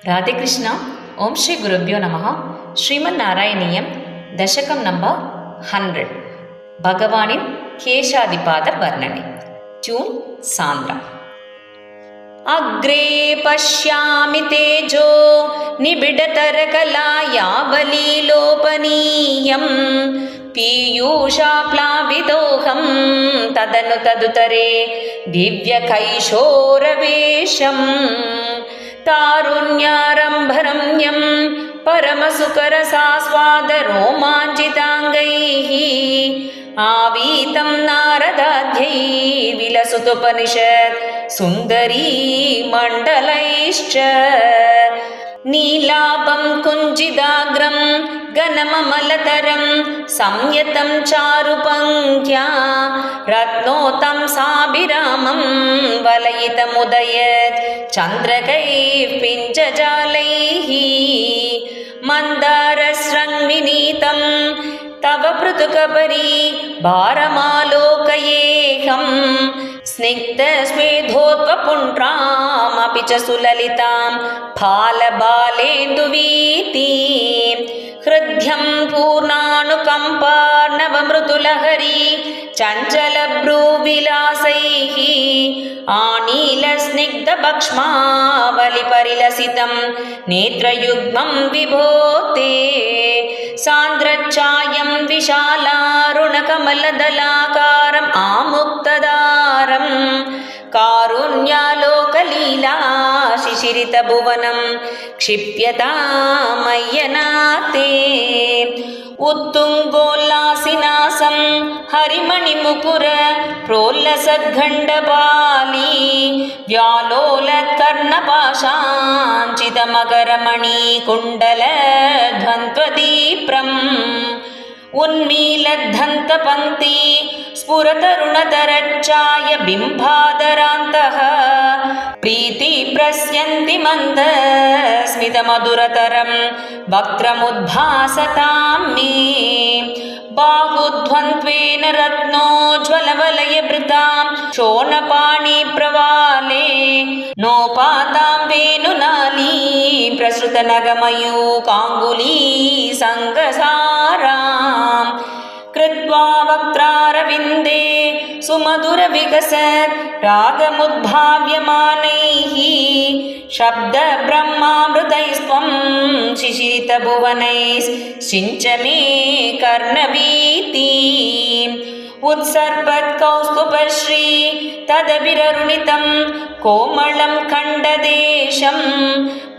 రాధేకృష్ణ. ఓం శ్రీ గురుభ్యో నమః. శ్రీమన్నారాయణీయం దశకం నంబర్ 100. భగవానిన్ కేశాదిపాద వర్ణనే. ట్యూన్ సాంద్ర. అగ్రే పశ్యామి తేజో నిబిడతరకలాయావలీలోపనీయం పీయూషాప్లావితోహం తదను తదుతరే దివ్యకైశోరవేషం तारुण्यारम्भरम्यं परमसुकरसास्वादरोमाञ्चिताङ्गैः आवीतं नारदाद्यैः विलसुतुपनिषत् सुन्दरी मण्डलैश्च नीलाभं कुञ्जिदाग्रं घनममलतरं संयतं चारुपङ्क्त्या रत्नोतं साभिरामं वलयितमुदयत् चन्द्रकैः पिञ्जजालैः मन्दारस्रङ्विनीतं तव पृथुकपरि भारमालोकयेऽहं स्निग्धस्मेधोत्वपुण्ड्रामपि च सुललितां फालबालेन्दुवीतीं हृद्यं पूर्णानुकम्पार्णवमृदुलहरी चञ्चलभ्रूविलासैः आनीलस्निग्धभक्ष्मावलिपरिलसितं नेत्रयुग्मं विभोते सान्द्रच्छायं विशालारुणकमलदलाकारम् आमुक्तदारं कारुण्यालोकलीला शिशिरितभुवनं क्षिप्यतामय्यनाते उत्तुङ्गोल्लासिनासं हरिमणिमुकुर प्रोल्लसद्गण्डपाली व्यालोलत्कर्णपाशाञ्चितमकरमणिकुण्डलध्वन्द्वदीप्रम् उन्मीलद्धन्तपङ्क्ति स्फुरतरुणतरच्चाय बिम्बादरान्तः प्रीतिप्रस्यन्ति मन्दस्मितमधुरतरं वक्त्रमुद्भासतां मे बाहुध्वन्त्वेन रत्नोज्ज्वलवलयभृतां शोणपाणिप्रवाले नोपातां वेणुनाली प्रसृतनगमयूकाङ्गुली सङ्गसारां कृत्वा वक्त्रारविन्दे सुमधुरविकसत् रागमुद्भाव्यमानैः शब्दब्रह्मामृतैस्त्वं शिशिरितभुवनैश्चिञ्च मे कर्णवीतीम् उत्सर्पत्कौस्तुभश्री तदभिररुणितं कोमलं खण्डदेशं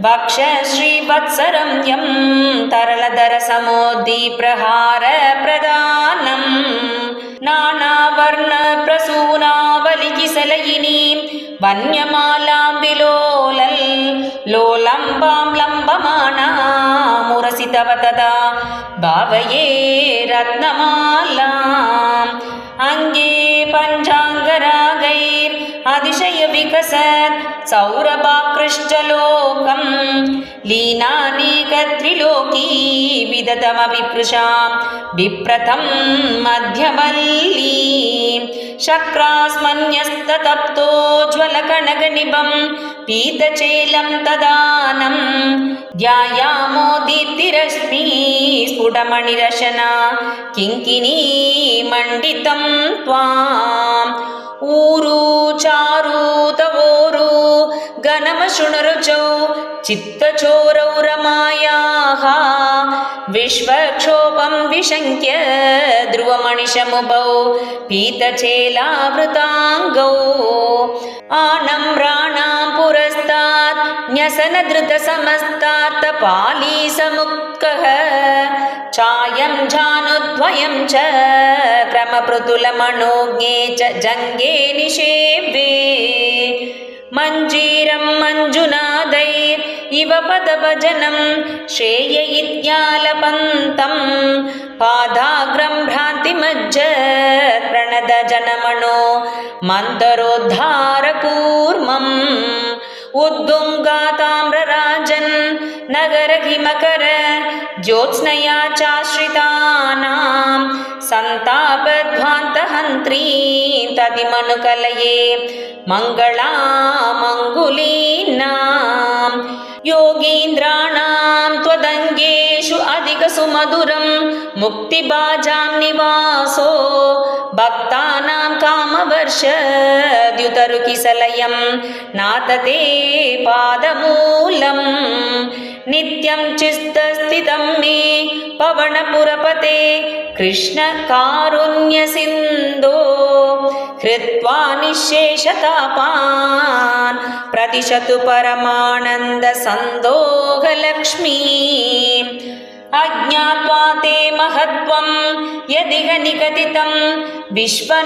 वक्षश्रीवत्सरं यं तरलधरसमोद्दीप्रहारप्रदानं नानावर्णप्रसूनावलिकिसलयिनीं वन्यमालां विलोलल् लोलम्बां लम्बमानामुरसि तव तदा भावये रत्नमालाम् अङ्गे पञ्चाङ्गरागैर् अतिशयविकसत् सौरभाकृष्टलोकं लीनानेकत्रिलोकी विदतमविपृशां बिप्रतं मध्यवल्लीं शक्रास्मन्यस्ततप्तोज्ज्वलकनकनिभं पीतचेलं तदानं ध्यायामो दीप्तिरश्मि स्फुटमणिरशना किङ्किणी मण्डितं त्वाम् ऊरू चारू तवोरू घनमशृणुरुचौ चित्तचोरौ रमायाः विश्वक्षोभं विशङ्क्य ध्रुवमणिशमुभौ पीतचेलावृताङ्गौ आनम्राणां पुरस्तात् न्यसनधृतसमस्तात्तपालीसमुक्कः चायं जानुद्वयं च क्रमपृतुलमनोज्ञे च जङ्गे निषेव्ये मञ्जीरं मञ्जुनादैर् इव पदभजनं श्रेय इत्यालपन्तं पादाग्रं भ्रान्तिमज्जत् प्रणतजनमनो मन्दरोद्धारकूर्मम् उद्दुङ्गाताम्रराजन् नगरहिमकर ज्योत्स्नया चाश्रितानां सन्तापध्वान्तहन्त्रीं तदिमनुकलये मङ्गलामङ्गुलीनां योगीन्द्राणां त्वदङ्गेषु अधिकसुमधुरं मुक्तिबाजां निवासो भक्तानां कामवर्षद्युतरुकिसलयं नातते पादमूलम् नित्यं चित्तस्थितं मे पवनपुरपते कृष्णकारुण्यसिन्धो हृत्वा निःशेषतापान् प्रतिशतु परमानन्दसन्दोहलक्ष्मी अज्ञात्वा ते महत्त्वं यदिह निगदितं विश्वनाथक्षमेताः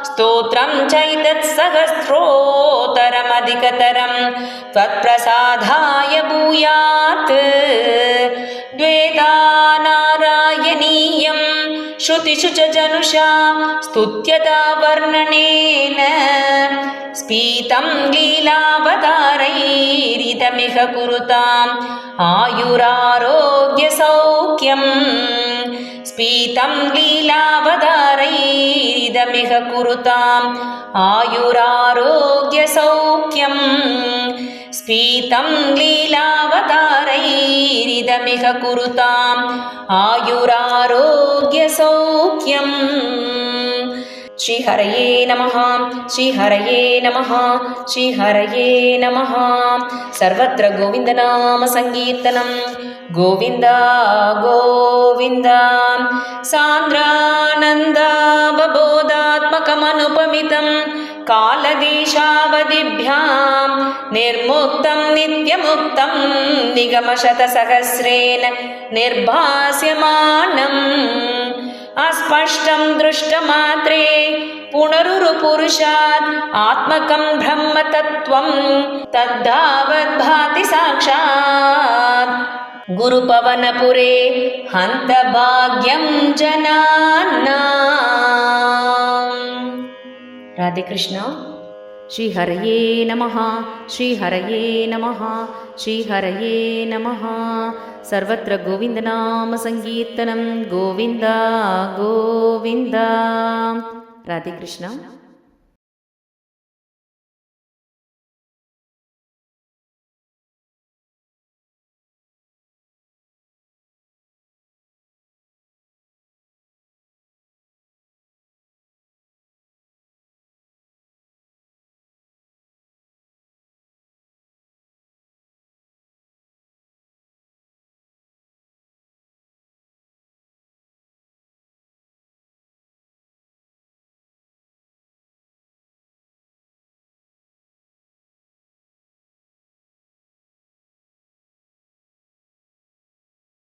स्तोत्रं चैतत्सहस्रोत्तरमधिकतरं त्वत्प्रसादाय भूयात् द्वेधा नारायणीयं श्रुतिषु च जनुषा स्तुत्यता वर्णनेन स्फीतं लीलावतारैरिदमिह कुरुताम् आयुरारोग्यसौख्यम् स्फीतं लीलावतारैरिदमिह कुरुताम् आयुरारोग्यसौख्यम् स्फीतं लीलावतारैरिदमिह कुरुताम् आयुरारोग्यसौख्यम् श्रीहरये नमः श्रीहरये नमः श्रीहरये नमः सर्वत्र गोविन्दनाम संकीर्तनं गोविन्द गोविन्द सान्द्रानन्दावबोधात्मकमनुपमितं कालदेशावधिभ्यां निर्मुक्तं नित्यमुक्तं निगमशतसहस्रेण निर्भास्यमानम् अस्पष्टं दृष्टमात्रे पुनरुरुपुरुषात् आत्मकं ब्रह्मतत्त्वं तद्धावद्भाति साक्षात् गुरुपवनपुरे हन्तभाग्यं जनानाम्। राधे कृष्ण। श्रीहरये नमः श्रीहरये नमः श्रीहरये नमः सर्वत्र गोविन्दनाम संकीर्तनं गोविन्द गोविन्द। राधे कृष्ण।